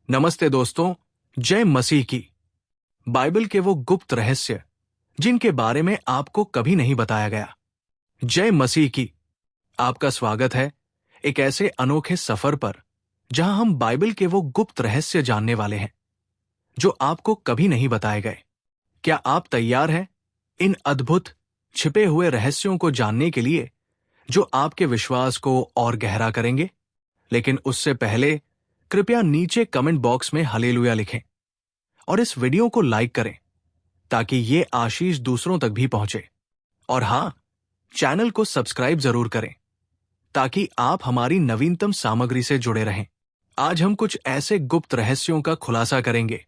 नमस्ते दोस्तों, जय मसीह की। बाइबल के वो गुप्त रहस्य जिनके बारे में आपको कभी नहीं बताया गया। जय मसीह की। आपका स्वागत है एक ऐसे अनोखे सफर पर जहां हम बाइबल के वो गुप्त रहस्य जानने वाले हैं जो आपको कभी नहीं बताए गए। क्या आप तैयार हैं इन अद्भुत छिपे हुए रहस्यों को जानने के लिए जो आपके विश्वास को और गहरा करेंगे? लेकिन उससे पहले कृपया नीचे कमेंट बॉक्स में हालेलुया लिखें और इस वीडियो को लाइक करें ताकि ये आशीष दूसरों तक भी पहुंचे। और हां, चैनल को सब्सक्राइब जरूर करें ताकि आप हमारी नवीनतम सामग्री से जुड़े रहें। आज हम कुछ ऐसे गुप्त रहस्यों का खुलासा करेंगे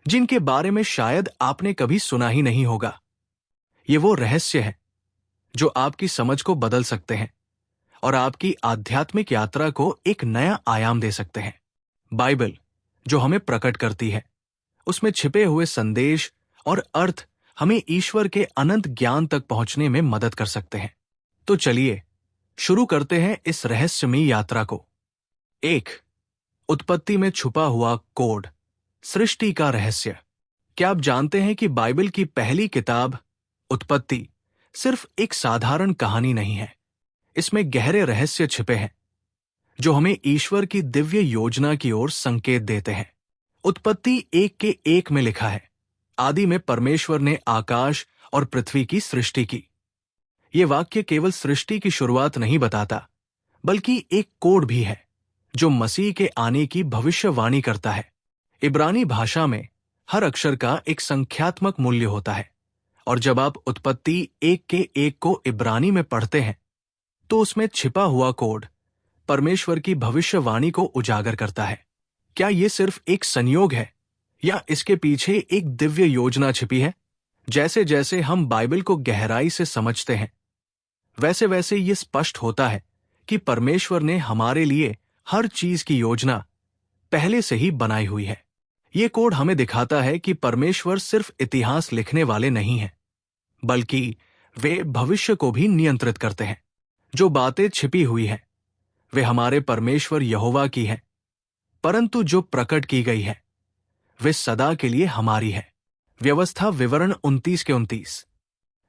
जिनके बारे में शायद आपने कभी सुना ही नहीं होगा। ये वो रहस्य हैं जो आपकी समझ को बदल सकते हैं और आपकी आध्यात्मिक यात्रा को एक नया आयाम दे सकते हैं। बाइबल जो हमें प्रकट करती है, उसमें छिपे हुए संदेश और अर्थ हमें ईश्वर के अनंत ज्ञान तक पहुंचने में मदद कर सकते हैं। तो चलिए शुरू करते हैं इस रहस्यमयी यात्रा को। 1. उत्पत्ति में छुपा हुआ कोड, सृष्टि का रहस्य। क्या आप जानते हैं कि बाइबल की पहली किताब उत्पत्ति सिर्फ एक साधारण कहानी नहीं है। इसमें गहरे रहस्य छिपे हैं जो हमें ईश्वर की दिव्य योजना की ओर संकेत देते हैं। उत्पत्ति 1 के 1 में लिखा है, आदि में परमेश्वर ने आकाश और पृथ्वी की सृष्टि की। ये वाक्य केवल सृष्टि की शुरुआत नहीं बताता, बल्कि एक कोड भी है जो मसीह के आने की भविष्यवाणी करता है। इब्रानी भाषा में हर अक्षर का एक संख्यात्मक मूल्य होता है, और जब आप उत्पत्ति 1 के 1 को इब्रानी में पढ़ते हैं तो उसमें छिपा हुआ कोड परमेश्वर की भविष्यवाणी को उजागर करता है। क्या यह सिर्फ एक संयोग है या इसके पीछे एक दिव्य योजना छिपी है? जैसे जैसे हम बाइबल को गहराई से समझते हैं, वैसे वैसे ये स्पष्ट होता है कि परमेश्वर ने हमारे लिए हर चीज की योजना पहले से ही बनाई हुई है। ये कोड हमें दिखाता है कि परमेश्वर सिर्फ इतिहास लिखने वाले नहीं हैं, बल्कि वे भविष्य को भी नियंत्रित करते हैं। जो बातें छिपी हुई हैं वे हमारे परमेश्वर यहोवा की हैं, परंतु जो प्रकट की गई है वे सदा के लिए हमारी है। व्यवस्था विवरण 29 के 29।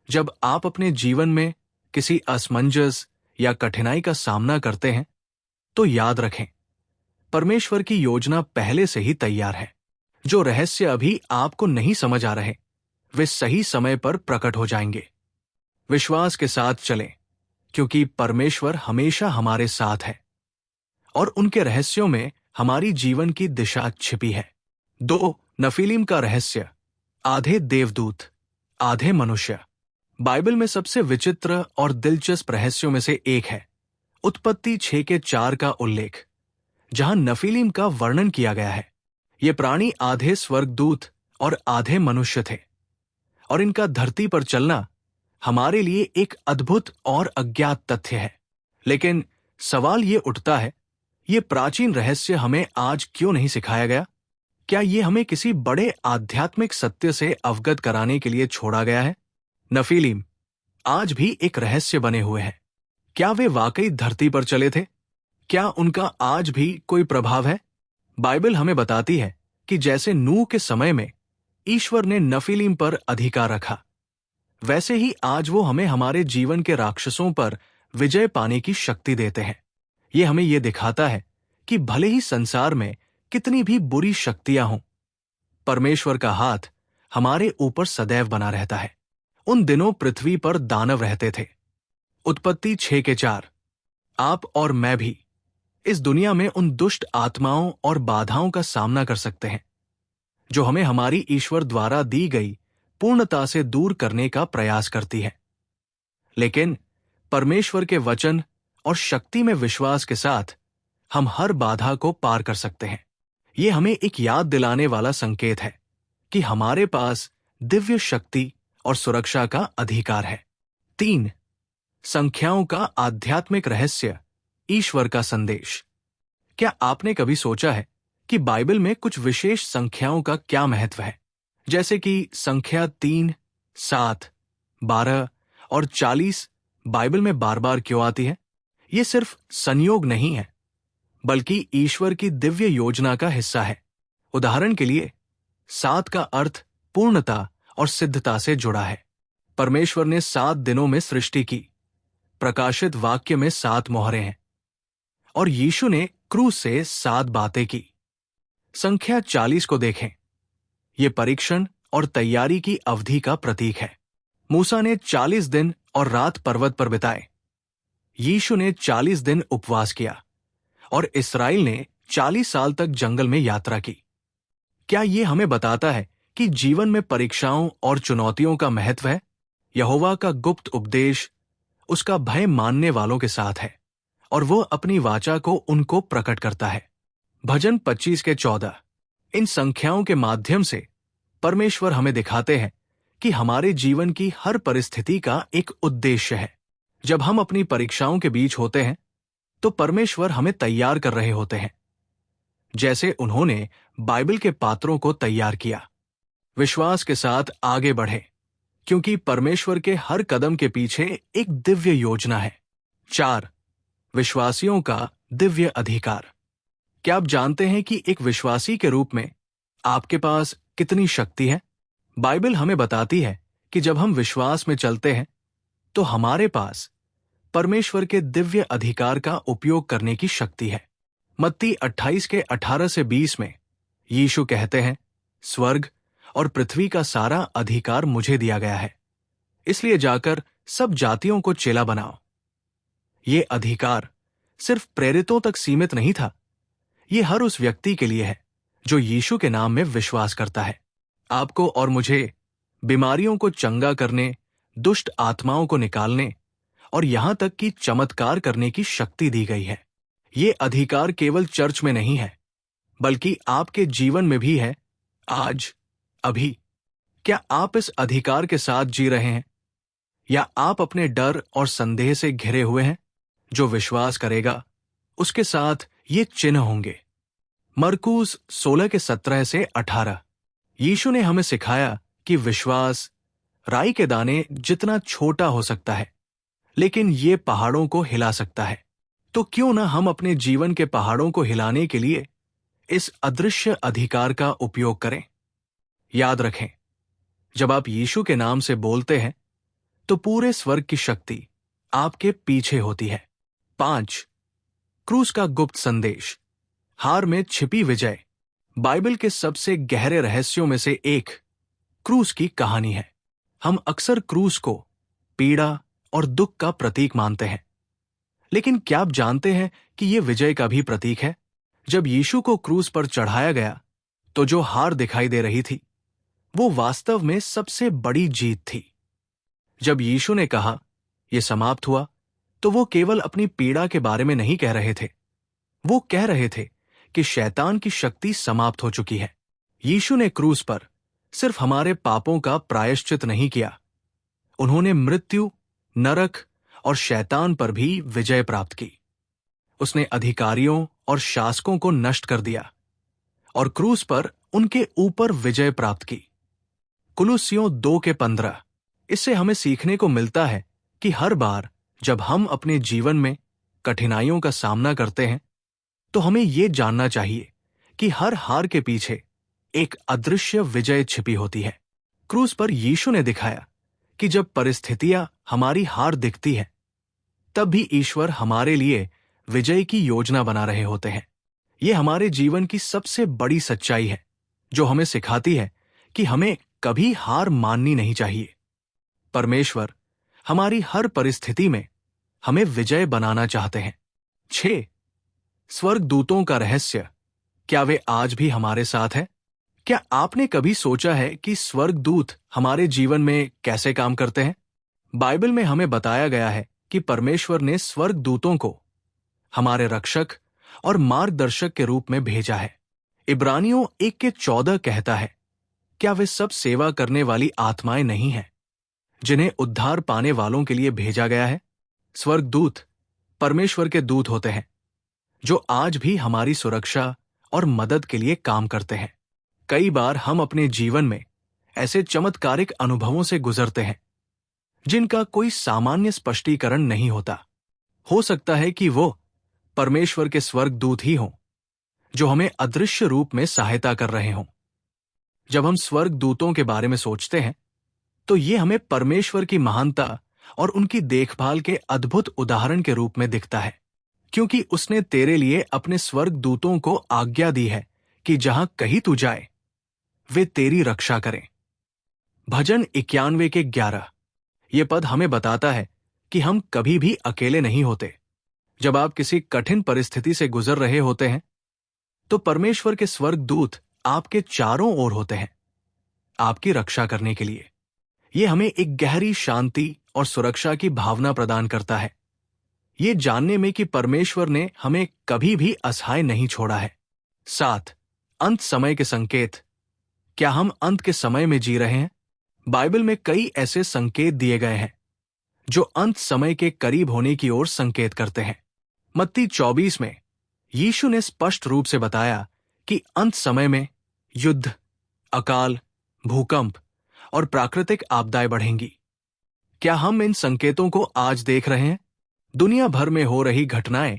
जब आप अपने जीवन में किसी असमंजस या कठिनाई का सामना करते हैं तो याद रखें, परमेश्वर की योजना पहले से ही तैयार है। जो रहस्य अभी आपको नहीं समझ आ रहे, वे सही समय पर प्रकट हो जाएंगे। विश्वास के साथ चलें, क्योंकि परमेश्वर हमेशा हमारे साथ है और उनके रहस्यों में हमारी जीवन की दिशा छिपी है। 2. नफीलीम का रहस्य, आधे देवदूत आधे मनुष्य। बाइबल में सबसे विचित्र और दिलचस्प रहस्यों में से एक है उत्पत्ति 6 के 4 का उल्लेख, जहां नफीलीम का वर्णन किया गया है। ये प्राणी आधे स्वर्गदूत और आधे मनुष्य थे, और इनका धरती पर चलना हमारे लिए एक अद्भुत और अज्ञात तथ्य है। लेकिन सवाल ये उठता है, ये प्राचीन रहस्य हमें आज क्यों नहीं सिखाया गया? क्या ये हमें किसी बड़े आध्यात्मिक सत्य से अवगत कराने के लिए छोड़ा गया है? नफीलीम आज भी एक रहस्य बने हुए हैं। क्या वे वाकई धरती पर चले थे? क्या उनका आज भी कोई प्रभाव है? बाइबल हमें बताती है कि जैसे नूह के समय में ईश्वर ने नफीलीम पर अधिकार रखा, वैसे ही आज वो हमें हमारे जीवन के राक्षसों पर विजय पाने की शक्ति देते हैं। ये हमें ये दिखाता है कि भले ही संसार में कितनी भी बुरी शक्तियां हों, परमेश्वर का हाथ हमारे ऊपर सदैव बना रहता है। उन दिनों पृथ्वी पर दानव रहते थे। उत्पत्ति 6 के 4। आप और मैं भी इस दुनिया में उन दुष्ट आत्माओं और बाधाओं का सामना कर सकते हैं जो हमें हमारी ईश्वर द्वारा दी गई पूर्णता से दूर करने का प्रयास करती है। लेकिन परमेश्वर के वचन और शक्ति में विश्वास के साथ हम हर बाधा को पार कर सकते हैं। यह हमें एक याद दिलाने वाला संकेत है कि हमारे पास दिव्य शक्ति और सुरक्षा का अधिकार है। 3. संख्याओं का आध्यात्मिक रहस्य, ईश्वर का संदेश। क्या आपने कभी सोचा है कि बाइबल में कुछ विशेष संख्याओं का क्या महत्व है? जैसे कि संख्या 3, 7, 12 और 40 बाइबल में बार बार क्यों आती है? ये सिर्फ संयोग नहीं है, बल्कि ईश्वर की दिव्य योजना का हिस्सा है। उदाहरण के लिए 7 का अर्थ पूर्णता और सिद्धता से जुड़ा है। परमेश्वर ने 7 दिनों में सृष्टि की। प्रकाशित वाक्य में 7 मोहरें हैं। और यीशु ने क्रूस से 7 बातें की। संख्या 40 को देखें। ये परीक्षण और तैयारी की अवधि का प्रतीक है। मूसा ने 40 दिन और रात पर्वत पर बिताए। यीशु ने 40 दिन उपवास किया और इस्राएल ने 40 साल तक जंगल में यात्रा की। क्या यह हमें बताता है कि जीवन में परीक्षाओं और चुनौतियों का महत्व है? यहोवा का गुप्त उपदेश उसका भय मानने वालों के साथ है और वो अपनी वाचा को उनको प्रकट करता है। भजन 25 के 14। इन संख्याओं के माध्यम से परमेश्वर हमें दिखाते हैं कि हमारे जीवन की हर परिस्थिति का एक उद्देश्य है। जब हम अपनी परीक्षाओं के बीच होते हैं तो परमेश्वर हमें तैयार कर रहे होते हैं, जैसे उन्होंने बाइबल के पात्रों को तैयार किया। विश्वास के साथ आगे बढ़े, क्योंकि परमेश्वर के हर कदम के पीछे एक दिव्य योजना है। 4. विश्वासियों का दिव्य अधिकार। क्या आप जानते हैं कि एक विश्वासी के रूप में आपके पास कितनी शक्ति है? बाइबल हमें बताती है कि जब हम विश्वास में चलते हैं तो हमारे पास परमेश्वर के दिव्य अधिकार का उपयोग करने की शक्ति है। मत्ती 28 के 18 से 20 में यीशु कहते हैं, स्वर्ग और पृथ्वी का सारा अधिकार मुझे दिया गया है, इसलिए जाकर सब जातियों को चेला बनाओ। ये अधिकार सिर्फ प्रेरितों तक सीमित नहीं था, ये हर उस व्यक्ति के लिए है जो यीशु के नाम में विश्वास करता है। आपको और मुझे बीमारियों को चंगा करने, दुष्ट आत्माओं को निकालने और यहां तक कि चमत्कार करने की शक्ति दी गई है। ये अधिकार केवल चर्च में नहीं है, बल्कि आपके जीवन में भी है, आज, अभी। क्या आप इस अधिकार के साथ जी रहे हैं, या आप अपने डर और संदेह से घिरे हुए हैं? जो विश्वास करेगा उसके साथ ये चिन्ह होंगे। मरकुस 16 के 17 से 18। यीशु ने हमें सिखाया कि विश्वास राई के दाने जितना छोटा हो सकता है, लेकिन ये पहाड़ों को हिला सकता है। तो क्यों ना हम अपने जीवन के पहाड़ों को हिलाने के लिए इस अदृश्य अधिकार का उपयोग करें। याद रखें, जब आप यीशु के नाम से बोलते हैं तो पूरे स्वर्ग की शक्ति आपके पीछे होती है। 5. क्रूस का गुप्त संदेश। हार में छिपी विजय बाइबल के सबसे गहरे रहस्यों में से एक क्रूस की कहानी है। हम अक्सर क्रूस को पीड़ा और दुख का प्रतीक मानते हैं, लेकिन क्या आप जानते हैं कि यह विजय का भी प्रतीक है? जब यीशु को क्रूस पर चढ़ाया गया तो जो हार दिखाई दे रही थी वो वास्तव में सबसे बड़ी जीत थी। जब यीशु ने कहा यह समाप्त हुआ, तो वो केवल अपनी पीड़ा के बारे में नहीं कह रहे थे, वो कह रहे थे कि शैतान की शक्ति समाप्त हो चुकी है। यीशु ने क्रूस पर सिर्फ हमारे पापों का प्रायश्चित नहीं किया, उन्होंने मृत्यु, नरक और शैतान पर भी विजय प्राप्त की। उसने अधिकारियों और शासकों को नष्ट कर दिया और क्रूस पर उनके ऊपर विजय प्राप्त की। कुलुस्सियों 2 के 15। इससे हमें सीखने को मिलता है कि हर बार जब हम अपने जीवन में कठिनाइयों का सामना करते हैं तो हमें यह जानना चाहिए कि हर हार के पीछे एक अदृश्य विजय छिपी होती है। क्रूस पर यीशु ने दिखाया कि जब परिस्थितियां हमारी हार दिखती है, तब भी ईश्वर हमारे लिए विजय की योजना बना रहे होते हैं। यह हमारे जीवन की सबसे बड़ी सच्चाई है, जो हमें सिखाती है कि हमें कभी हार माननी नहीं चाहिए। परमेश्वर हमारी हर परिस्थिति में हमें विजय बनाना चाहते हैं। 6. स्वर्गदूतों का रहस्य। क्या वे आज भी हमारे साथ हैं? क्या आपने कभी सोचा है कि स्वर्गदूत हमारे जीवन में कैसे काम करते हैं? बाइबल में हमें बताया गया है कि परमेश्वर ने स्वर्गदूतों को हमारे रक्षक और मार्गदर्शक के रूप में भेजा है। इब्रानियों 1 के 14 कहता है, क्या वे सब सेवा करने वाली आत्माएं नहीं हैं, जिन्हें उद्धार पाने वालों के लिए भेजा गया है? स्वर्गदूत परमेश्वर के दूत होते हैं, जो आज भी हमारी सुरक्षा और मदद के लिए काम करते हैं। कई बार हम अपने जीवन में ऐसे चमत्कारिक अनुभवों से गुजरते हैं जिनका कोई सामान्य स्पष्टीकरण नहीं होता। हो सकता है कि वो परमेश्वर के स्वर्गदूत ही हों, जो हमें अदृश्य रूप में सहायता कर रहे हों। जब हम स्वर्ग दूतों के बारे में सोचते हैं तो ये हमें परमेश्वर की महानता और उनकी देखभाल के अद्भुत उदाहरण के रूप में दिखता है, क्योंकि उसने तेरे लिए अपने स्वर्ग दूतों को आज्ञा दी है कि जहां कहीं तू जाए वे तेरी रक्षा करें। भजन 91 के 11 ये पद हमें बताता है कि हम कभी भी अकेले नहीं होते। जब आप किसी कठिन परिस्थिति से गुजर रहे होते हैं तो परमेश्वर के स्वर्ग दूत आपके चारों ओर होते हैं, आपकी रक्षा करने के लिए। ये हमें एक गहरी शांति और सुरक्षा की भावना प्रदान करता है, ये जानने में कि परमेश्वर ने हमें कभी भी असहाय नहीं छोड़ा है। 7. अंत समय के संकेत। क्या हम अंत के समय में जी रहे हैं? बाइबल में कई ऐसे संकेत दिए गए हैं जो अंत समय के करीब होने की ओर संकेत करते हैं। मत्ती 24 में यीशु ने स्पष्ट रूप से बताया कि अंत समय में युद्ध, अकाल, भूकंप और प्राकृतिक आपदाएं बढ़ेंगी। क्या हम इन संकेतों को आज देख रहे हैं? दुनिया भर में हो रही घटनाएं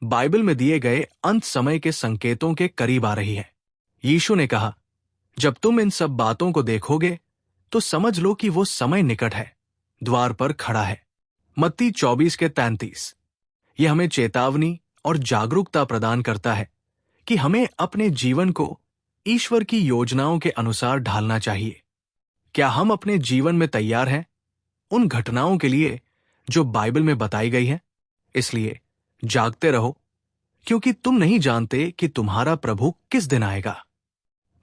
बाइबल में दिए गए अंत समय के संकेतों के करीब आ रही है। यीशु ने कहा, जब तुम इन सब बातों को देखोगे तो समझ लो कि वो समय निकट है, द्वार पर खड़ा है। मत्ती 24 के 33 यह हमें चेतावनी और जागरूकता प्रदान करता है कि हमें अपने जीवन को ईश्वर की योजनाओं के अनुसार ढालना चाहिए। क्या हम अपने जीवन में तैयार हैं उन घटनाओं के लिए जो बाइबल में बताई गई है? इसलिए जागते रहो, क्योंकि तुम नहीं जानते कि तुम्हारा प्रभु किस दिन आएगा।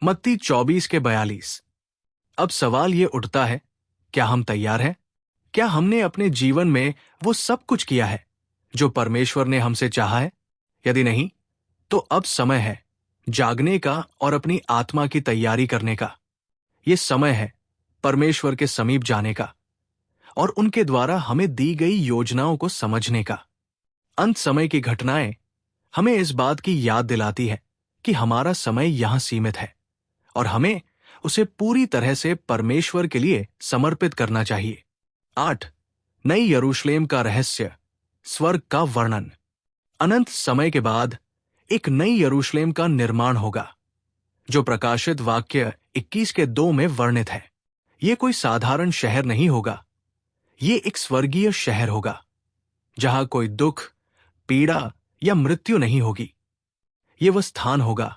मत्ती 24 के 42 अब सवाल ये उठता है, क्या हम तैयार हैं? क्या हमने अपने जीवन में वो सब कुछ किया है जो परमेश्वर ने हमसे चाहा है? यदि नहीं, तो अब समय है जागने का और अपनी आत्मा की तैयारी करने का। ये समय है परमेश्वर के समीप जाने का और उनके द्वारा हमें दी गई योजनाओं को समझने का। अंत समय की घटनाएं हमें इस बात की याद दिलाती है कि हमारा समय यहां सीमित है और हमें उसे पूरी तरह से परमेश्वर के लिए समर्पित करना चाहिए। 8. नई यरूशलेम का रहस्य, स्वर्ग का वर्णन। अनंत समय के बाद एक नई यरूशलेम का निर्माण होगा, जो प्रकाशित वाक्य 21 के 2 में वर्णित है। ये कोई साधारण शहर नहीं होगा, ये एक स्वर्गीय शहर होगा जहां कोई दुख, पीड़ा या मृत्यु नहीं होगी। ये वह स्थान होगा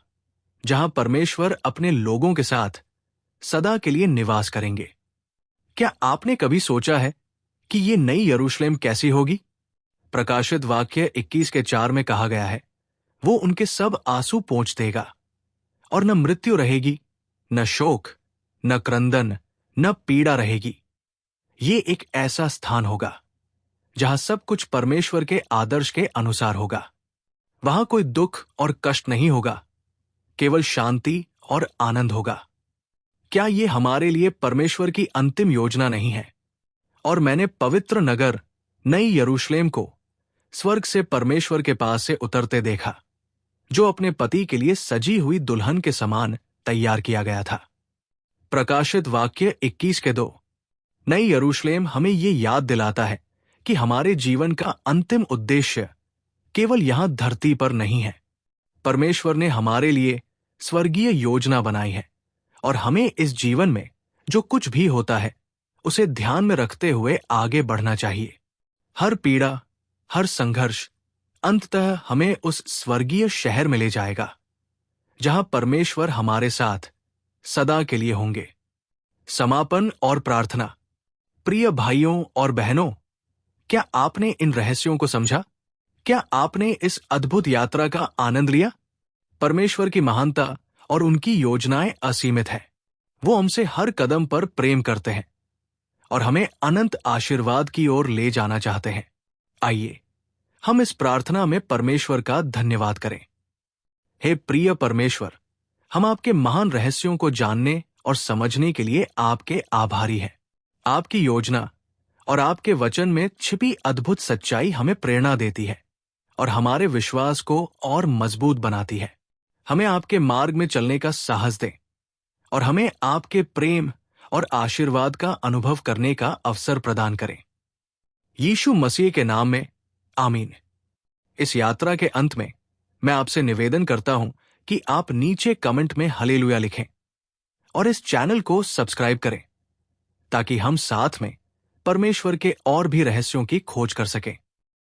जहां परमेश्वर अपने लोगों के साथ सदा के लिए निवास करेंगे। क्या आपने कभी सोचा है कि ये नई यरूशलेम कैसी होगी? प्रकाशित वाक्य 21 के 4 में कहा गया है, वो उनके सब आंसू पोंछ देगा और न मृत्यु रहेगी, न शोक, न क्रंदन, न पीड़ा रहेगी। ये एक ऐसा स्थान होगा जहां सब कुछ परमेश्वर के आदर्श के अनुसार होगा। वहां कोई दुख और कष्ट नहीं होगा, केवल शांति और आनंद होगा। क्या ये हमारे लिए परमेश्वर की अंतिम योजना नहीं है? और मैंने पवित्र नगर नई यरूशलेम को स्वर्ग से परमेश्वर के पास से उतरते देखा, जो अपने पति के लिए सजी हुई दुल्हन के समान तैयार किया गया था। प्रकाशित वाक्य 21 के 2 नई यरूशलेम हमें ये याद दिलाता है कि हमारे जीवन का अंतिम उद्देश्य केवल यहां धरती पर नहीं है। परमेश्वर ने हमारे लिए स्वर्गीय योजना बनाई है और हमें इस जीवन में जो कुछ भी होता है उसे ध्यान में रखते हुए आगे बढ़ना चाहिए। हर पीड़ा, हर संघर्ष अंततः हमें उस स्वर्गीय शहर में ले जाएगा जहां परमेश्वर हमारे साथ सदा के लिए होंगे। समापन और प्रार्थना। प्रिय भाइयों और बहनों, क्या आपने इन रहस्यों को समझा? क्या आपने इस अद्भुत यात्रा का आनंद लिया? परमेश्वर की महानता और उनकी योजनाएं असीमित है। वो हमसे हर कदम पर प्रेम करते हैं और हमें अनंत आशीर्वाद की ओर ले जाना चाहते हैं। आइए हम इस प्रार्थना में परमेश्वर का धन्यवाद करें। हे प्रिय परमेश्वर, हम आपके महान रहस्यों को जानने और समझने के लिए आपके आभारी हैं। आपकी योजना और आपके वचन में छिपी अद्भुत सच्चाई हमें प्रेरणा देती है और हमारे विश्वास को और मजबूत बनाती है। हमें आपके मार्ग में चलने का साहस दें और हमें आपके प्रेम और आशीर्वाद का अनुभव करने का अवसर प्रदान करें। यीशु मसीह के नाम में आमीन। इस यात्रा के अंत में मैं आपसे निवेदन करता हूं कि आप नीचे कमेंट में हालेलुया लिखें और इस चैनल को सब्सक्राइब करें ताकि हम साथ में परमेश्वर के और भी रहस्यों की खोज कर सकें।